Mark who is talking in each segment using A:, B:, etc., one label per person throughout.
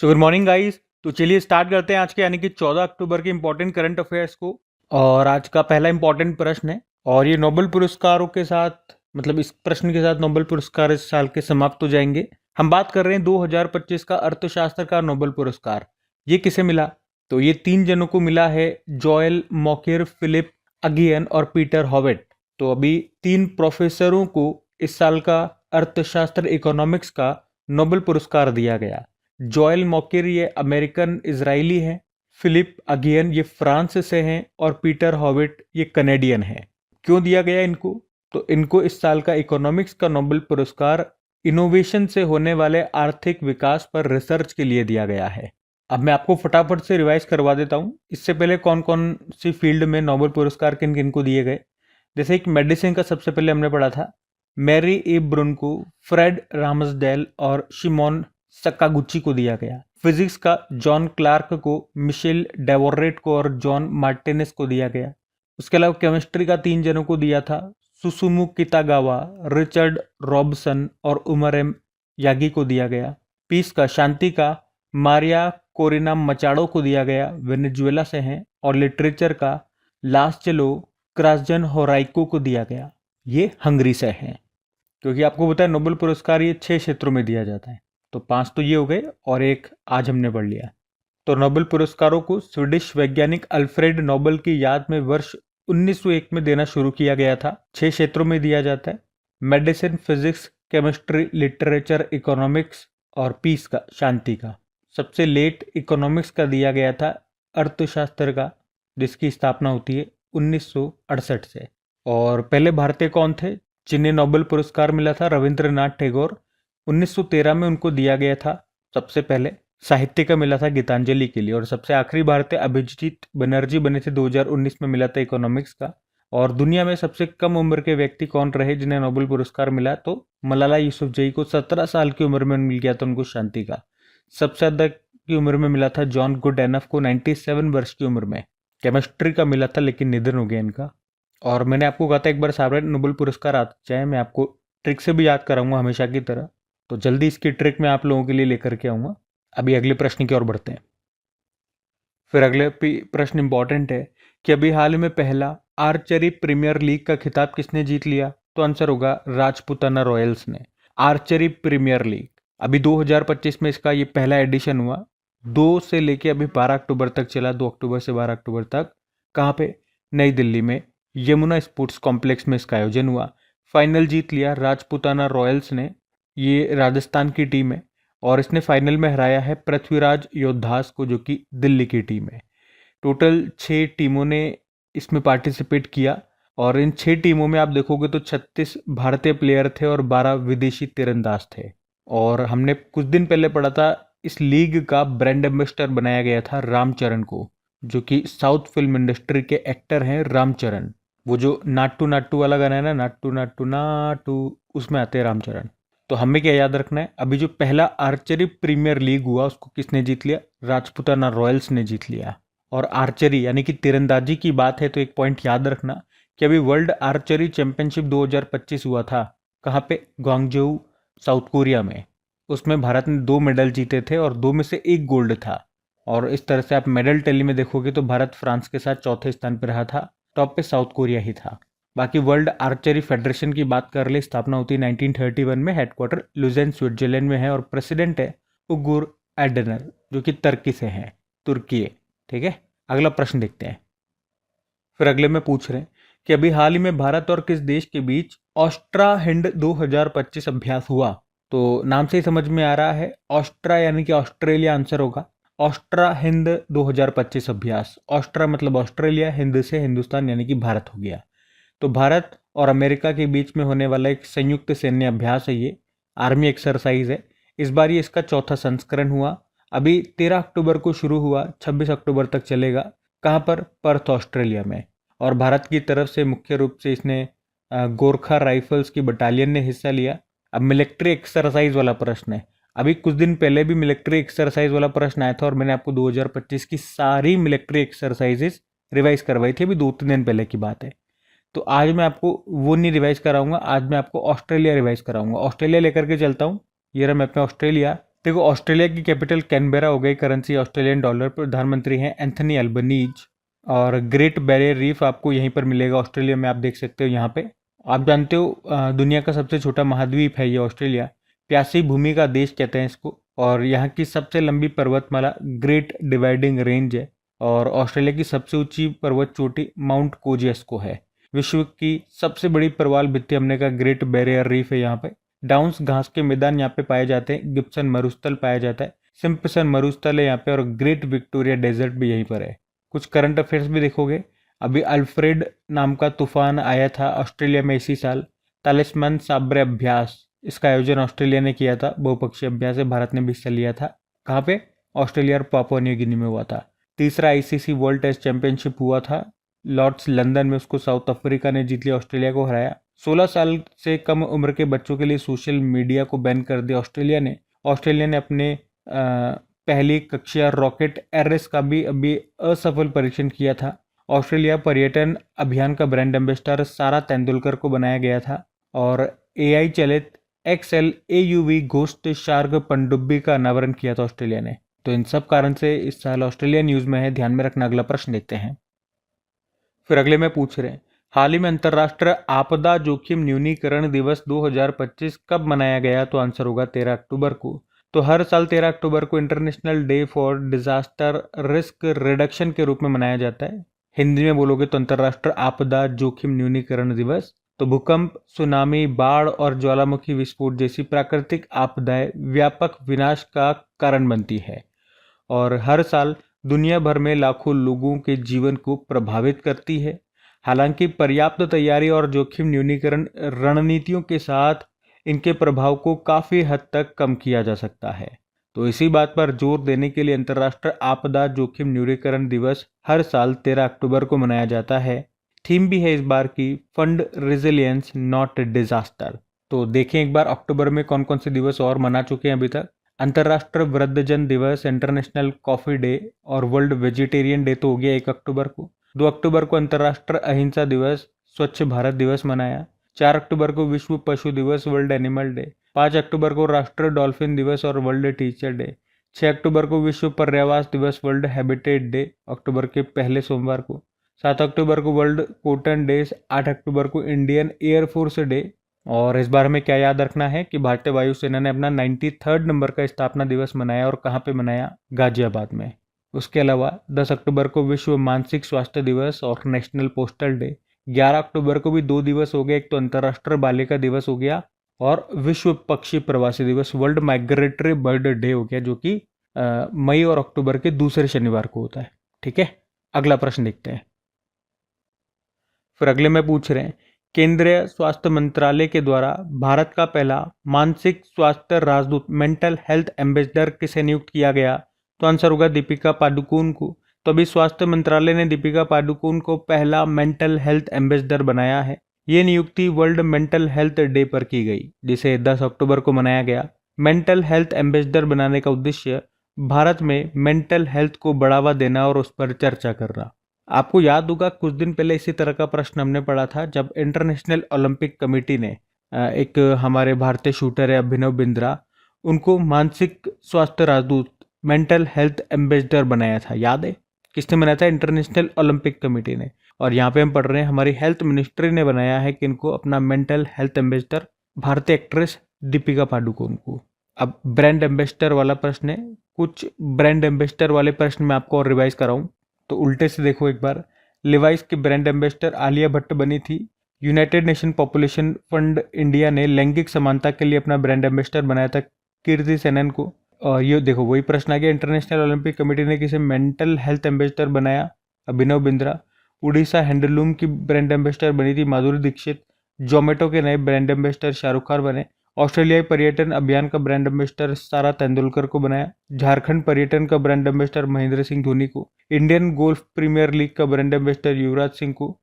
A: So good morning guys. तो चलिए start करते हैं आज के यानी कि 14 अक्टूबर के इंपॉर्टेंट करंट अफेयर्स को। और आज का पहला इंपॉर्टेंट प्रश्न है और ये नोबेल पुरस्कारों के साथ मतलब इस प्रश्न के साथ नोबेल पुरस्कार इस साल के समाप्त हो जाएंगे। हम बात कर रहे हैं 2025 का अर्थशास्त्र का नोबेल पुरस्कार। ये किसे मिला? तो ये 3 जनों को मिला है, जोएल मॉकेर, फिलिप अगियन और पीटर हॉवेट। तो अभी 3 प्रोफेसरों को इस साल का अर्थशास्त्र इकोनॉमिक्स का नोबेल पुरस्कार दिया गया। जोएल मॉकेर ये अमेरिकन इजरायली हैं, फिलिप अगियन ये फ्रांस से हैं और पीटर हॉविट ये कनेडियन हैं। क्यों दिया गया इनको? तो इनको इस साल का इकोनॉमिक्स का नोबेल पुरस्कार इनोवेशन से होने वाले आर्थिक विकास पर रिसर्च के लिए दिया गया है। अब मैं आपको फटाफट से रिवाइज करवा देता हूँ। इससे पहले कौन कौन सी फील्ड में नोबेल पुरस्कार किन किन को दिए गए। जैसे एक मेडिसिन का सबसे पहले हमने पढ़ा था, मैरी ए ब्रुनको, फ्रेड रामसडेल और शिमोन सकागुची को दिया गया। फिजिक्स का जॉन क्लार्क को, मिशेल डेवोरेट को और जॉन मार्टिनेस को दिया गया। उसके अलावा केमिस्ट्री का 3 जनों को दिया था, सुसुमु कितागावा, रिचर्ड रॉबसन और उमर एम यागी को दिया गया। पीस का, शांति का, मारिया कोरिना मचाडो को दिया गया, वेनेजुएला से हैं। और लिटरेचर का लास्चेलो क्रासजन होराइको को दिया गया, ये हंगरी से हैं। क्योंकि आपको पता है नोबेल पुरस्कार ये 6 क्षेत्रों में दिया जाता है, तो 5 तो ये हो गए और एक आज हमने पढ़ लिया। तो नोबेल पुरस्कारों को स्वीडिश वैज्ञानिक अल्फ्रेड नोबेल की याद में वर्ष 1901 में देना शुरू किया गया था। 6 क्षेत्रों में दिया जाता है, medicine, physics, chemistry, literature, economics और पीस का, शांति का। सबसे लेट इकोनॉमिक्स का दिया गया था, अर्थशास्त्र का, जिसकी स्थापना होती है 1968 से। और पहले भारतीय कौन थे जिन्हें नोबेल पुरस्कार मिला था? रविंद्रनाथ टैगोर। 1913 में उनको दिया गया था। सबसे पहले साहित्य का मिला था गीतांजलि के लिए। और सबसे आखिरी भारतीय अभिजीत बनर्जी बने थे, 2019 में मिला था इकोनॉमिक्स का। और दुनिया में सबसे कम उम्र के व्यक्ति कौन रहे जिन्हें नोबेल पुरस्कार मिला? तो मलाला यूसुफजई को 17 साल की उम्र में मिल गया था उनको शांति का। सबसे ज्यादा की उम्र में मिला था जॉन गुडएनफ को 97 वर्ष की उम्र में। केमिस्ट्री का मिला था लेकिन निधन हो गया इनका। और मैंने आपको कहा था एक बार सारे नोबेल पुरस्कार आ जाए मैं आपको ट्रिक से भी याद कराऊंगा हमेशा की तरह। तो जल्दी इसकी ट्रिक मैं आप लोगों के लिए लेकर के आऊंगा। अभी अगले प्रश्न की ओर बढ़ते हैं। फिर अगले प्रश्न इंपॉर्टेंट है कि अभी हाल में पहला आर्चरी प्रीमियर लीग का खिताब किसने जीत लिया? तो आंसर होगा राजपुताना रॉयल्स ने। आर्चरी प्रीमियर लीग अभी 2025 में इसका ये पहला एडिशन हुआ। 2 से लेके अभी 12 अक्टूबर तक चला, 2 अक्टूबर से 12 अक्टूबर तक। कहाँ पे? नई दिल्ली में यमुना स्पोर्ट्स कॉम्प्लेक्स में इसका आयोजन हुआ। फाइनल जीत लिया राजपुताना रॉयल्स ने। ये राजस्थान की टीम है और इसने फाइनल में हराया है पृथ्वीराज योद्धास को, जो कि दिल्ली की टीम है। टोटल 6 टीमों ने इसमें पार्टिसिपेट किया और इन 6 टीमों में आप देखोगे तो 36 भारतीय प्लेयर थे और 12 विदेशी तीरंदाज थे। और हमने कुछ दिन पहले पढ़ा था इस लीग का ब्रांड एम्बेसडर बनाया गया था रामचरण को, जो कि साउथ फिल्म इंडस्ट्री के एक्टर हैं रामचरण। वो जो नाटू नाटू वाला गाना है ना, नाटू नाटू नाटू, उसमें आते हैं रामचरण। तो हमें क्या याद रखना है, अभी जो पहला आर्चरी प्रीमियर लीग हुआ उसको किसने जीत लिया? राजपुताना रॉयल्स ने जीत लिया। और आर्चरी यानी कि तीरंदाजी की बात है तो एक पॉइंट याद रखना कि अभी वर्ल्ड आर्चरी चैंपियनशिप 2025 हुआ था। कहाँ पे? ग्वांगझोउ, साउथ कोरिया में। उसमें भारत ने 2 मेडल जीते थे और 2 में से 1 गोल्ड था। और इस तरह से आप मेडल टैली में देखोगे तो भारत फ्रांस के साथ चौथे स्थान पर रहा था, टॉप पे साउथ कोरिया ही था। बाकी वर्ल्ड आर्चरी फेडरेशन की बात कर ले, स्थापना होती है 1931 में, हेडक्वार्टर लुजेन स्विट्जरलैंड में है और प्रेसिडेंट है उगुर एडनर, जो कि तुर्की से है, तुर्की है। ठीक है, अगला प्रश्न देखते हैं। फिर अगले में पूछ रहे हैं कि अभी हाल ही में भारत और किस देश के बीच ऑस्ट्रा हिंद 2025 अभ्यास हुआ? तो नाम से ही समझ में आ रहा है, ऑस्ट्रा यानी कि ऑस्ट्रेलिया आंसर होगा। ऑस्ट्रा हिंद 2025 अभ्यास, ऑस्ट्रा मतलब ऑस्ट्रेलिया, हिंद से हिंदुस्तान यानी कि भारत हो गया। तो भारत और अमेरिका के बीच में होने वाला एक संयुक्त सैन्य अभ्यास है, ये आर्मी एक्सरसाइज है। इस बार ये इसका चौथा संस्करण हुआ। अभी 13 अक्टूबर को शुरू हुआ, 26 अक्टूबर तक चलेगा। कहाँ पर? पर्थ, ऑस्ट्रेलिया में। और भारत की तरफ से मुख्य रूप से इसने गोरखा राइफल्स की बटालियन ने हिस्सा लिया। अब मिलिट्री एक्सरसाइज वाला प्रश्न है। अभी कुछ दिन पहले भी मिलिट्री एक्सरसाइज वाला प्रश्न आया था और मैंने आपको 2025 की सारी मिलिट्री एक्सरसाइजेस रिवाइज करवाई थी, अभी 2-3 दिन पहले की बात है। तो आज मैं आपको वो नहीं रिवाइज कराऊंगा, आज मैं आपको ऑस्ट्रेलिया रिवाइज कराऊंगा। ऑस्ट्रेलिया लेकर के चलता हूँ, ये रहा मैप में ऑस्ट्रेलिया। देखो, ऑस्ट्रेलिया की कैपिटल कैनबेरा हो गई, करेंसी ऑस्ट्रेलियन डॉलर, प्रधानमंत्री हैं एंथनी अल्बनीज। और ग्रेट बैरियर रीफ आपको यहीं पर मिलेगा ऑस्ट्रेलिया में, आप देख सकते हो यहाँ पे। आप जानते हो दुनिया का सबसे छोटा महाद्वीप है ये ऑस्ट्रेलिया, प्यासी भूमि का देश कहते हैं इसको। और यहाँ की सबसे लंबी पर्वतमाला ग्रेट डिवाइडिंग रेंज है। और ऑस्ट्रेलिया की सबसे ऊंची पर्वत चोटी माउंट कोजेस्को है। विश्व की सबसे बड़ी प्रवाल भित्ति हमने का ग्रेट बैरियर रीफ है यहाँ पे। डाउन्स घास के मैदान यहाँ पे पाए जाते हैं। गिब्सन मरुस्थल पाया जाता है। सिम्पसन मरुस्थल है यहाँ पे। और ग्रेट विक्टोरिया डेजर्ट भी यहीं पर है। कुछ करंट अफेयर्स भी देखोगे, अभी अल्फ्रेड नाम का तूफान आया था ऑस्ट्रेलिया में इसी साल। तालिस्मान साब्र अभ्यास, इसका आयोजन ऑस्ट्रेलिया ने किया था। बहुपक्षीय अभ्यास है, भारत ने भी हिस्सा लिया था। कहाँ पे? ऑस्ट्रेलिया और पापुआ न्यू गिनी में हुआ था। तीसरा आईसीसी वर्ल्ड टेस्ट चैंपियनशिप हुआ था लॉर्ड्स लंदन में, उसको साउथ अफ्रीका ने जीत लिया, ऑस्ट्रेलिया को हराया। 16 साल से कम उम्र के बच्चों के लिए सोशल मीडिया को बैन कर दिया ऑस्ट्रेलिया ने। ऑस्ट्रेलिया ने अपने पहली कक्षा रॉकेट एरएस का भी अभी असफल परीक्षण किया था। ऑस्ट्रेलिया पर्यटन अभियान का ब्रांड एम्बेसडर सारा तेंदुलकर को बनाया गया था। और एआई चलित एक्सएल एयूवी घोस्ट शार्क पनडुब्बी का अनावरण किया था ऑस्ट्रेलिया ने। तो इन सब कारण से इस साल ऑस्ट्रेलिया न्यूज में है, ध्यान में रखना। अगला प्रश्न देखते हैं। फिर अगले में पूछ रहे हैं, हाल ही में अंतर्राष्ट्रीय आपदा जोखिम न्यूनीकरण दिवस 2025 कब मनाया गया? तो आंसर होगा 13 अक्टूबर को। तो हर साल 13 अक्टूबर को international day for disaster risk reduction के रूप में मनाया जाता है। हिंदी में बोलोगे तो अंतर्राष्ट्रीय आपदा जोखिम न्यूनीकरण दिवस। तो भूकंप, सुनामी, बाढ़ और ज्वालामुखी विस्फोट जैसी प्राकृतिक आपदाएं व्यापक विनाश का कारण बनती है और हर साल दुनिया भर में लाखों लोगों के जीवन को प्रभावित करती है। हालांकि पर्याप्त तैयारी और जोखिम न्यूनीकरण रणनीतियों के साथ इनके प्रभाव को काफ़ी हद तक कम किया जा सकता है। तो इसी बात पर जोर देने के लिए अंतर्राष्ट्रीय आपदा जोखिम न्यूनीकरण दिवस हर साल 13 अक्टूबर को मनाया जाता है। थीम भी है इस बार की फंड रेजिलियंस नॉट डिजास्टर। तो देखें एक बार अक्टूबर में कौन कौन से दिवस और मना चुके हैं अभी तक। अंतर्राष्ट्रीय वृद्धजन दिवस, इंटरनेशनल कॉफी डे और वर्ल्ड वेजिटेरियन डे तो हो गया 1 अक्टूबर को। 2 अक्टूबर को अंतर्राष्ट्रीय अहिंसा दिवस, स्वच्छ भारत दिवस मनाया। 4 अक्टूबर को विश्व पशु दिवस, वर्ल्ड एनिमल डे। 5 अक्टूबर को राष्ट्रीय डॉल्फिन दिवस और वर्ल्ड टीचर डे। 6 अक्टूबर को विश्व पर्यावरण दिवस, वर्ल्ड हैबिटेट डे, अक्टूबर के पहले सोमवार को। 7 अक्टूबर को वर्ल्ड कॉटन डे। 8 अक्टूबर को इंडियन एयरफोर्स डे। और इस बारे में क्या याद रखना है कि भारतीय वायुसेना ने अपना 93rd नंबर का स्थापना दिवस मनाया और कहाँ पे मनाया? गाजियाबाद में। उसके अलावा 10 अक्टूबर को विश्व मानसिक स्वास्थ्य दिवस और नेशनल पोस्टल डे। 11 अक्टूबर को भी 2 दिवस हो गए, एक तो अंतर्राष्ट्रीय बालिका दिवस हो गया और विश्व पक्षी प्रवासी दिवस, वर्ल्ड माइग्रेटरी बर्ड डे हो गया, जो कि मई और अक्टूबर के दूसरे शनिवार को होता है। ठीक है, अगला प्रश्न देखते हैं। फिर अगले में पूछ रहे हैं, केंद्रीय स्वास्थ्य मंत्रालय के द्वारा भारत का पहला मानसिक स्वास्थ्य राजदूत, मेंटल हेल्थ एम्बेसडर किसे नियुक्त किया गया? तो आंसर होगा दीपिका पादुकोण को। तो अभी स्वास्थ्य मंत्रालय ने दीपिका पादुकोण को पहला मेंटल हेल्थ एम्बेसडर बनाया है। ये नियुक्ति वर्ल्ड मेंटल हेल्थ डे पर की गई, जिसे 10 अक्टूबर को मनाया गया। मेंटल हेल्थ एम्बेसडर बनाने का उद्देश्य भारत में मेंटल हेल्थ को बढ़ावा देना और उस पर चर्चा करना। आपको याद होगा कुछ दिन पहले इसी तरह का प्रश्न हमने पढ़ा था, जब इंटरनेशनल ओलंपिक कमेटी ने एक हमारे भारतीय शूटर है अभिनव बिंद्रा, उनको मानसिक स्वास्थ्य राजदूत, मेंटल हेल्थ एम्बेसडर बनाया था। याद है किसने बनाया था? इंटरनेशनल ओलंपिक कमेटी ने। और यहाँ पे हम पढ़ रहे हैं हमारी हेल्थ मिनिस्ट्री ने बनाया है कि इनको अपना मेंटल हेल्थ एम्बेसडर भारतीय एक्ट्रेस दीपिका पादुकोण को। अब ब्रांड एम्बेसडर वाला प्रश्न है, कुछ ब्रांड एम्बेसडर वाले प्रश्न मैं आपको और रिवाइज कराऊं तो उल्टे से देखो एक बार। लिवाइस की ब्रांड एम्बेसडर आलिया भट्ट बनी थी। United nation population fund India ने लैंगिक समानता के लिए अपना ब्रांड एम्बेसडर बनाया था कीर्ति सेनन को। और ये देखो वही प्रश्न आ गया, इंटरनेशनल ओलंपिक कमेटी ने किसे मेंटल हेल्थ एम्बेसडर बनाया? अभिनव बिंद्रा। उड़ीसा हैंडलूम की ब्रांड एम्बेसडर बनी थी माधुरी दीक्षित। जोमेटो के नए ब्रांड एम्बेसडर शाहरुख खान बने। ऑस्ट्रेलियाई पर्यटन अभियान का ब्रांड एम्बेसडर सारा तेंदुलकर को बनाया। झारखंड पर्यटन का ब्रांड एम्बेसडर महेंद्र सिंह धोनी को। इंडियन गोल्फ प्रीमियर लीग का ब्रांड एम्बेसडर युवराज सिंह को।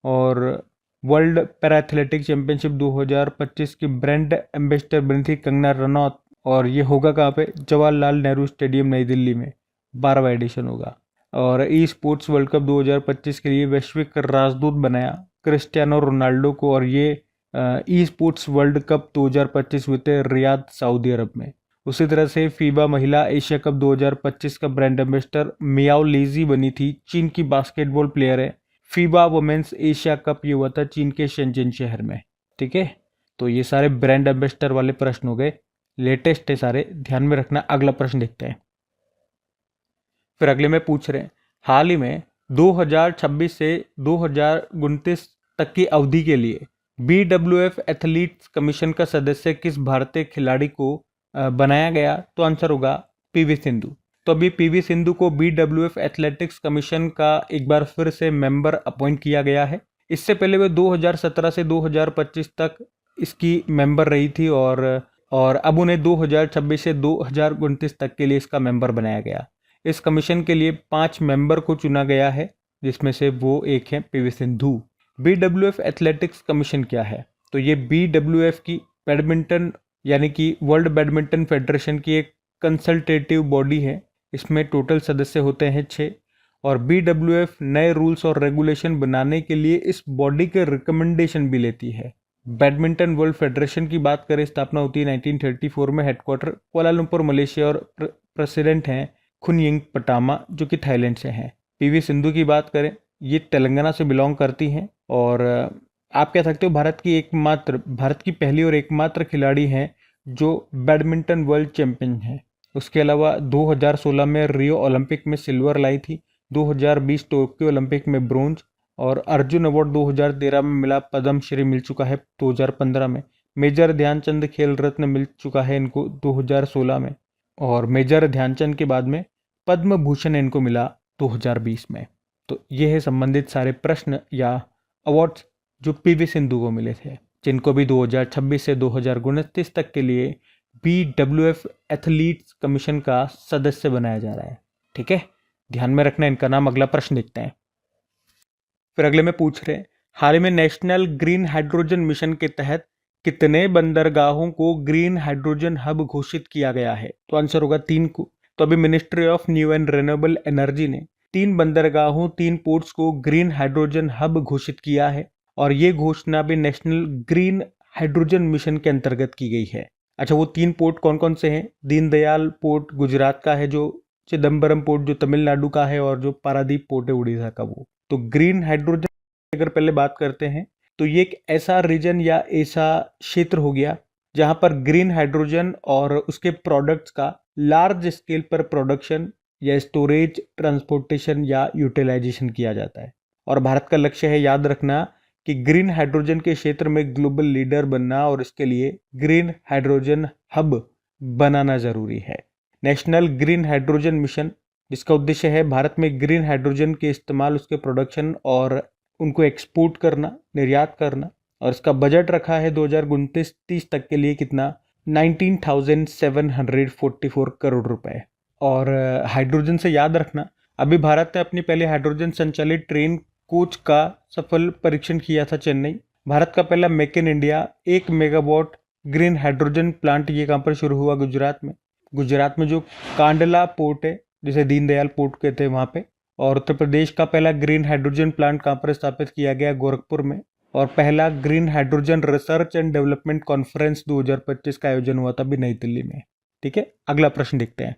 A: और वर्ल्ड पैराथलेटिक चैंपियनशिप 2025 की ब्रांड एम्बेसडर बनी थी कंगना रनौत। और ये होगा कहाँ पे? जवाहरलाल नेहरू स्टेडियम नई दिल्ली में, 12वां एडिशन होगा। और ई स्पोर्ट्स वर्ल्ड कप 2025 के लिए वैश्विक राजदूत बनाया क्रिस्टियानो रोनाल्डो को। और ये ई स्पोर्ट्स वर्ल्ड कप 2025 हुए थे रियाद, सऊदी अरब में। उसी तरह से फीबा महिला एशिया कप 2025 का ब्रांड एम्बेसडर मियाओ लीजी बनी थी, चीन की बास्केटबॉल प्लेयर है। फीबा वुमेन्स एशिया कप ये हुआ था चीन के शेंजन शहर में। ठीक है, तो ये सारे ब्रांड एम्बेसडर वाले प्रश्न हो गए, लेटेस्ट है सारे, ध्यान में रखना। अगला प्रश्न देखते हैं। फिर अगले में पूछ रहे हैं, हाल ही में 2026 से 2029 तक की अवधि के लिए BWF एथलीट्स कमीशन का सदस्य किस भारतीय खिलाड़ी को बनाया गया? तो आंसर होगा पीवी सिंधु। तो अभी पीवी सिंधु को BWF एथलेटिक्स कमीशन का एक बार फिर से मेंबर अपॉइंट किया गया है। इससे पहले वे 2017 से 2025 तक इसकी मेंबर रही थी और अब उन्हें 2026 से 2029 तक के लिए इसका मेंबर बनाया गया। इस कमीशन के लिए 5 मेंबर को चुना गया है, जिसमें से वो एक है PV Sindhu. BWF athletics commission क्या है? तो ये BWF की बैडमिंटन यानी कि वर्ल्ड बैडमिंटन फेडरेशन की एक कंसल्टेटिव बॉडी है। इसमें टोटल सदस्य होते हैं 6 और BWF नए रूल्स और रेगुलेशन बनाने के लिए इस बॉडी के रिकमेंडेशन भी लेती है। बैडमिंटन वर्ल्ड फेडरेशन की बात करें, स्थापना होती है 1934 में, हेडक्वार्टर कुआलालंपुर मलेशिया और प्रेसिडेंट हैं खुनयिंग पटामा जो कि थाईलैंड से हैं। पीवी सिंधु की बात करें, ये तेलंगाना से बिलोंग करती हैं और आप कह सकते हो भारत की पहली और एकमात्र खिलाड़ी हैं जो बैडमिंटन वर्ल्ड चैंपियन है। उसके अलावा 2016 में रियो ओलंपिक में सिल्वर लाई थी, 2020 टोक्यो ओलंपिक में ब्रोंज और अर्जुन अवार्ड 2013 में मिला, पद्मश्री मिल चुका है 2015 में, मेजर ध्यानचंद खेल रत्न मिल चुका है इनको 2016 में और मेजर ध्यानचंद के बाद में पद्म भूषण इनको मिला 2020 में। तो ये है संबंधित सारे प्रश्न या अवार्ड्स जो पीवी सिंधु को मिले थे, जिनको भी 2026 से 2029 तक के लिए BWF एथलीट्स कमीशन का सदस्य बनाया जा रहा है। ठीक है, ध्यान में रखना इनका नाम। अगला प्रश्न देखते हैं। फिर अगले में पूछ रहे हैं, हाल ही में नेशनल ग्रीन हाइड्रोजन मिशन के तहत कितने बंदरगाहों को ग्रीन हाइड्रोजन हब घोषित किया गया है? तो आंसर होगा 3 को। तो अभी ministry of new and renewable energy ने 3 बंदरगाहों 3 पोर्ट्स को ग्रीन हाइड्रोजन हब घोषित किया है और ये घोषणा भी नेशनल ग्रीन हाइड्रोजन मिशन के अंतर्गत की गई है। अच्छा, वो 3 पोर्ट कौन कौन से हैं? दीनदयाल पोर्ट गुजरात का है, जो चिदम्बरम पोर्ट जो तमिलनाडु का है और जो पारादीप पोर्ट है उड़ीसा का वो। तो ग्रीन हाइड्रोजन अगर पहले बात करते हैं तो ये एक ऐसा रीजन या ऐसा क्षेत्र हो गया जहां पर ग्रीन हाइड्रोजन और उसके प्रोडक्ट्स का लार्ज स्केल पर प्रोडक्शन या स्टोरेज, ट्रांसपोर्टेशन या यूटिलाइजेशन किया जाता है। और भारत का लक्ष्य है, याद रखना, कि ग्रीन हाइड्रोजन के क्षेत्र में ग्लोबल लीडर बनना और इसके लिए ग्रीन हाइड्रोजन हब बनाना जरूरी है। नेशनल ग्रीन हाइड्रोजन मिशन, जिसका उद्देश्य है भारत में ग्रीन हाइड्रोजन के इस्तेमाल, उसके प्रोडक्शन और उनको एक्सपोर्ट करना, निर्यात करना, और इसका बजट रखा है 2029-30 तक के लिए कितना? 19,744 करोड़ रुपए। और हाइड्रोजन से याद रखना, अभी भारत ने अपनी पहले हाइड्रोजन संचालित ट्रेन कोच का सफल परीक्षण किया था चेन्नई। भारत का पहला make in India 1 megawatt green hydrogen plant ये कहाँ पर शुरू हुआ? गुजरात में जो कांडला पोर्ट है, जिसे दीनदयाल पोर्ट कहते हैं, वहाँ पे। और उत्तर प्रदेश का पहला ग्रीन हाइड्रोजन प्लांट कहाँ पर स्थापित किया गया? गोरखपुर में। और पहला green hydrogen research and development conference 2025 का आयोजन हुआ था भी नई दिल्ली में। ठीक है, अगला प्रश्न देखते हैं।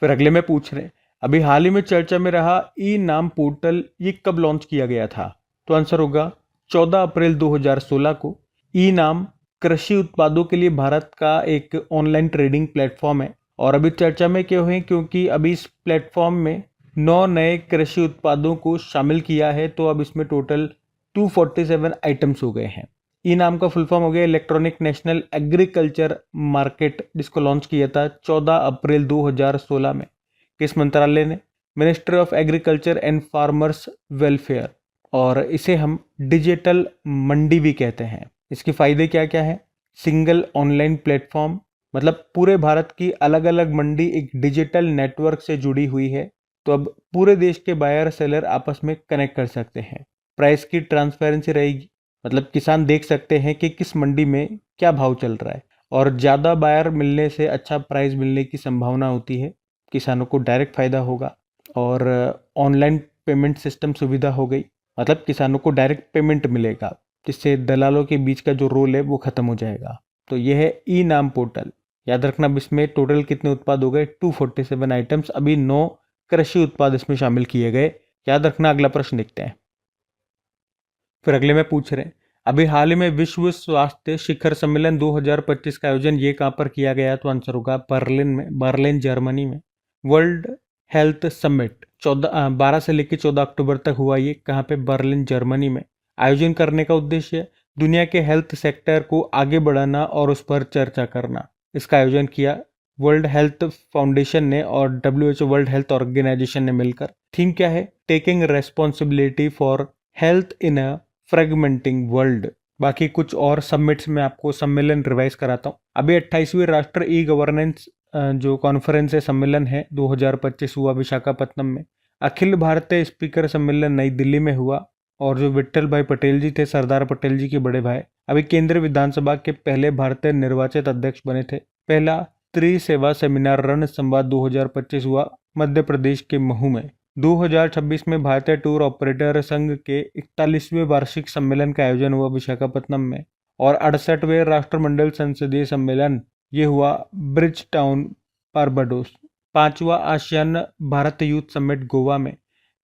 A: फिर अगले में पूछ रहे हैं, अभी हाल ही में चर्चा में रहा ई नाम पोर्टल, ये कब लॉन्च किया गया था? तो आंसर होगा 14 अप्रैल 2016 को। ई नाम कृषि उत्पादों के लिए भारत का एक ऑनलाइन ट्रेडिंग प्लेटफॉर्म है और अभी चर्चा में क्यों है? क्योंकि अभी इस प्लेटफॉर्म में 9 नए कृषि उत्पादों को शामिल किया है, तो अब इसमें टोटल 247 आइटम्स हो गए हैं। ई नाम का फुल फॉर्म हो गया इलेक्ट्रॉनिक नेशनल एग्रीकल्चर मार्केट, जिसको लॉन्च किया था 14 अप्रैल 2016 में। किस मंत्रालय ने? Ministry of agriculture and farmers welfare. और इसे हम डिजिटल मंडी भी कहते हैं। इसके फायदे क्या क्या है? सिंगल ऑनलाइन प्लेटफॉर्म, मतलब पूरे भारत की अलग अलग मंडी एक डिजिटल नेटवर्क से जुड़ी हुई है, तो अब पूरे देश के बायर सेलर आपस में कनेक्ट कर सकते हैं। प्राइस की ट्रांसपेरेंसी रहेगी, मतलब किसान देख सकते हैं कि किस मंडी में क्या भाव चल रहा है और ज़्यादा बायर मिलने से अच्छा प्राइस मिलने की संभावना होती है, किसानों को डायरेक्ट फायदा होगा। और ऑनलाइन पेमेंट सिस्टम सुविधा हो गई, मतलब किसानों को डायरेक्ट पेमेंट मिलेगा, जिससे दलालों के बीच का जो रोल है वो खत्म हो जाएगा। तो यह है ई नाम पोर्टल। याद रखना अब इसमें टोटल कितने उत्पाद हो गए, 247 आइटम्स। अभी 9 कृषि उत्पाद इसमें शामिल किए गए। याद रखना। अगला प्रश्न देखते हैं। फिर अगले में पूछ रहे हैं, अभी हाल ही में विश्व स्वास्थ्य शिखर सम्मेलन 2025 का आयोजन ये कहाँ पर किया गया? तो आंसर होगा बर्लिन में, बर्लिन जर्मनी में। वर्ल्ड हेल्थ समिट 12 से लेकर 14 अक्टूबर तक हुआ। ये कहाँ पे? बर्लिन जर्मनी में। आयोजन करने का उद्देश्य दुनिया के हेल्थ सेक्टर को आगे बढ़ाना और उस पर चर्चा करना। इसका आयोजन किया वर्ल्ड हेल्थ फाउंडेशन ने और WHO वर्ल्ड हेल्थ ऑर्गेनाइजेशन ने मिलकर। थीम क्या है? Taking responsibility for health in a फ्रेगमेंटिंग world. बाकी कुछ और समिट्स में आपको सम्मेलन रिवाइज कराता हूँ। अभी 28वीं राष्ट्र ई गवर्नेंस जो कॉन्फ्रेंस है, सम्मेलन है, 2025 हुआ विशाखापत्तनम में। अखिल भारतीय स्पीकर सम्मेलन नई दिल्ली में हुआ और जो विट्ठल भाई पटेल जी थे, सरदार पटेल जी के बड़े भाई, अभी केंद्रीय विधानसभा के पहले भारतीय निर्वाचित अध्यक्ष बने थे। पहला त्रिसेवा सेमिनार रण संवाद 2025 हुआ मध्य प्रदेश के महू में। 2026 में भारतीय टूर ऑपरेटर संघ के 41वें वार्षिक सम्मेलन का आयोजन हुआ विशाखापत्तनम में। और 68वें राष्ट्रमंडल संसदीय सम्मेलन ये हुआ ब्रिज टाउन, बारबाडोस। 5वां ASEAN Bharat youth summit Goa में।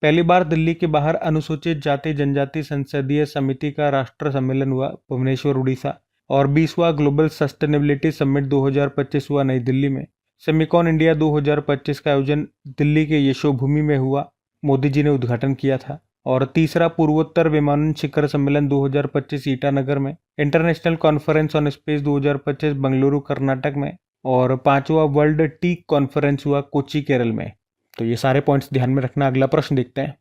A: पहली बार दिल्ली के बाहर अनुसूचित जाति जनजाति संसदीय समिति का राष्ट्र सम्मेलन हुआ भुवनेश्वर, उड़ीसा। और 20वां ग्लोबल सस्टेनेबिलिटी समिट 2025 हुआ नई दिल्ली में। सेमिकॉन इंडिया 2025 का आयोजन दिल्ली के यशोभूमि में हुआ, मोदी जी ने उद्घाटन किया था। और तीसरा पूर्वोत्तर विमानन शिखर सम्मेलन 2025 ईटानगर में। International conference on space 2025 Bengaluru Karnataka में। और 5वां वर्ल्ड टी कॉन्फ्रेंस हुआ कोची केरल में। तो ये सारे पॉइंट्स ध्यान में रखना। अगला प्रश्न देखते हैं।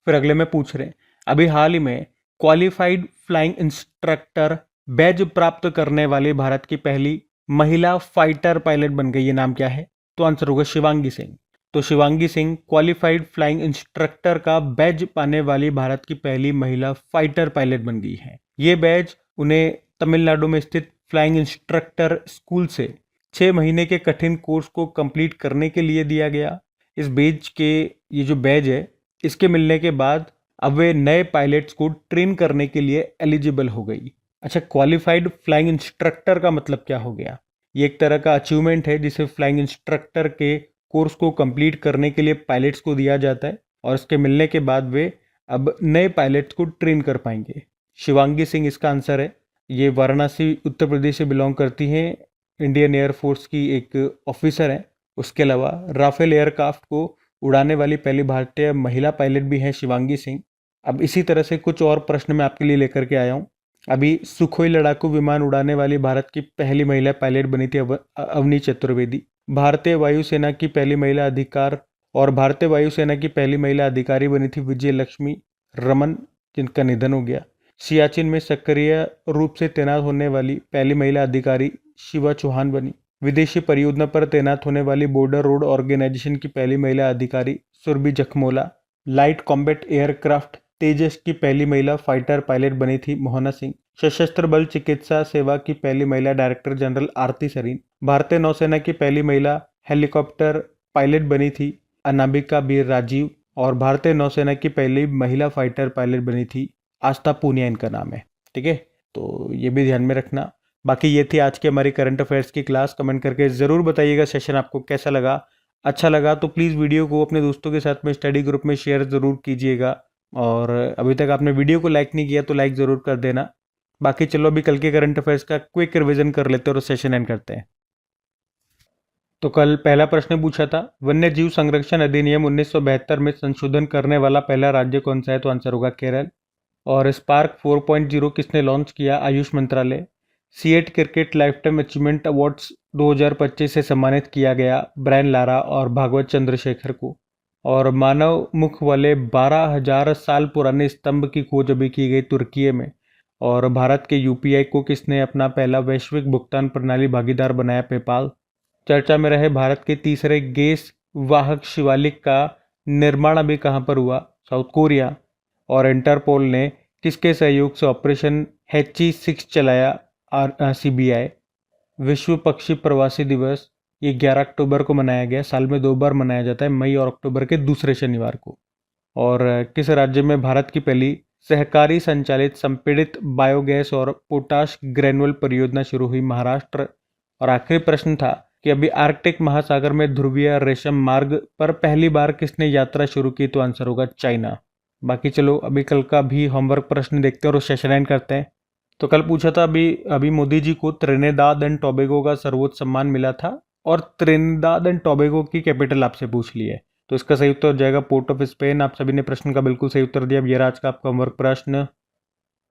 A: फिर अगले में पूछ रहे हैं, अभी हाल ही में क्वालिफाइड फ्लाइंग इंस्ट्रक्टर बैज प्राप्त करने वाली भारत की पहली महिला फाइटर पायलट बन गई। ये नाम क्या है? तो आंसर होगा शिवांगी सिंह। तो Shivangi Singh qualified flying instructor का बैज पाने वाली भारत की पहली महिला फाइटर पायलट बन गई है। ये बैज उन्हें तमिलनाडु में स्थित फ्लाइंग इंस्ट्रक्टर स्कूल से 6 महीने के कठिन कोर्स को कंप्लीट करने के लिए दिया गया। इस बैज के ये जो बैज है, इसके मिलने के बाद अब वे नए पायलट्स को ट्रेन करने के लिए एलिजिबल हो गई। अच्छा, क्वालिफाइड फ्लाइंग इंस्ट्रक्टर का मतलब क्या हो गया? ये एक तरह का अचीवमेंट है जिसे फ्लाइंग इंस्ट्रक्टर के कोर्स को कंप्लीट करने के लिए पायलट्स को दिया जाता है और इसके मिलने के बाद वे अब नए पायलट्स को ट्रेन कर पाएंगे। शिवांगी सिंह इसका आंसर है। ये वाराणसी उत्तर प्रदेश से बिलोंग करती हैं, इंडियन एयरफोर्स की एक ऑफिसर है। उसके अलावा राफेल एयरक्राफ्ट को उड़ाने वाली पहली भारतीय महिला पायलट भी हैं शिवांगी सिंह। अब इसी तरह से कुछ और प्रश्न मैं आपके लिए लेकर के आया हूँ। अभी सुखोई लड़ाकू विमान उड़ाने वाली भारत की पहली महिला पायलट बनी थी अवनी चतुर्वेदी। भारतीय वायुसेना की पहली महिला अधिकार और भारतीय वायुसेना की पहली महिला अधिकारी बनी थी विजय लक्ष्मी रमन, जिनका निधन हो गया। सियाचिन में सक्रिय रूप से तैनात होने वाली पहली महिला अधिकारी शिवा चौहान बनी। विदेशी परियोजना पर तैनात होने वाली बॉर्डर रोड ऑर्गेनाइजेशन की पहली महिला अधिकारी Surabhi Jakhmola. Light combat aircraft Tejas की पहली महिला फाइटर पायलट बनी थी मोहना सिंह। सशस्त्र बल चिकित्सा सेवा की पहली महिला डायरेक्टर जनरल आरती सरीन। भारतीय नौसेना की पहली महिला हेलीकॉप्टर पायलट बनी थी अनामिका बीर राजीव। और भारतीय नौसेना की पहली महिला फाइटर पायलट बनी थी आस्था पूनिया, इनका नाम है। ठीक है, तो ये भी ध्यान में रखना। बाकी ये थी आज की हमारी करंट अफेयर्स की क्लास। कमेंट करके ज़रूर बताइएगा सेशन आपको कैसा लगा। अच्छा लगा तो प्लीज़ वीडियो को अपने दोस्तों के साथ में स्टडी ग्रुप में शेयर ज़रूर कीजिएगा। और अभी तक आपने वीडियो को लाइक नहीं किया तो लाइक ज़रूर कर देना। बाकी चलो अभी कल के करंट अफेयर्स का क्विक रिवीजन कर लेते हैं और सेशन एंड करते हैं। तो कल पहला प्रश्न पूछा था, वन्य जीव संरक्षण अधिनियम 1972 में संशोधन करने वाला पहला राज्य कौन सा है? तो आंसर होगा केरल। और स्पार्क 4.0 किसने लॉन्च किया? आयुष मंत्रालय। CEAT cricket life time achievement awards 2025 से सम्मानित किया गया ब्रायन लारा और भागवत चंद्रशेखर को। और मानव मुख वाले 12,000 साल पुराने स्तंभ की खोज अभी की गई तुर्की में। और भारत के यूपीआई को किसने अपना पहला वैश्विक भुगतान प्रणाली भागीदार बनाया? पेपाल। चर्चा में रहे भारत के तीसरे गैस वाहक शिवालिक का निर्माण अभी कहाँ पर हुआ? South Korea. और इंटरपोल ने किसके सहयोग से ऑपरेशन HE6 चलाया? CBI। विश्व पक्षी प्रवासी दिवस ये 11 अक्टूबर को मनाया गया। साल में 2 बार मनाया जाता है, मई और अक्टूबर के दूसरे शनिवार को। और किस राज्य में भारत की पहली सहकारी संचालित संपीड़ित बायोगैस और पोटाश ग्रेनुअल परियोजना शुरू हुई? महाराष्ट्र। और आखिरी प्रश्न था कि अभी आर्कटिक महासागर में ध्रुवीय रेशम मार्ग पर पहली बार किसने यात्रा शुरू की, तो आंसर होगा चाइना। बाकी चलो अभी कल का भी होमवर्क प्रश्न देखते हैं और सेशन एंड करते हैं। तो कल पूछा था अभी मोदी जी को त्रिनिदाद एंड टोबैगो का सर्वोच्च सम्मान मिला था और त्रिनिदाद एंड टोबैगो की कैपिटल आपसे पूछ ली है। तो इसका सही उत्तर हो जाएगा पोर्ट ऑफ स्पेन। आप सभी ने प्रश्न का बिल्कुल सही उत्तर दिया। अब ये रहा आज का आपका होमवर्क प्रश्न।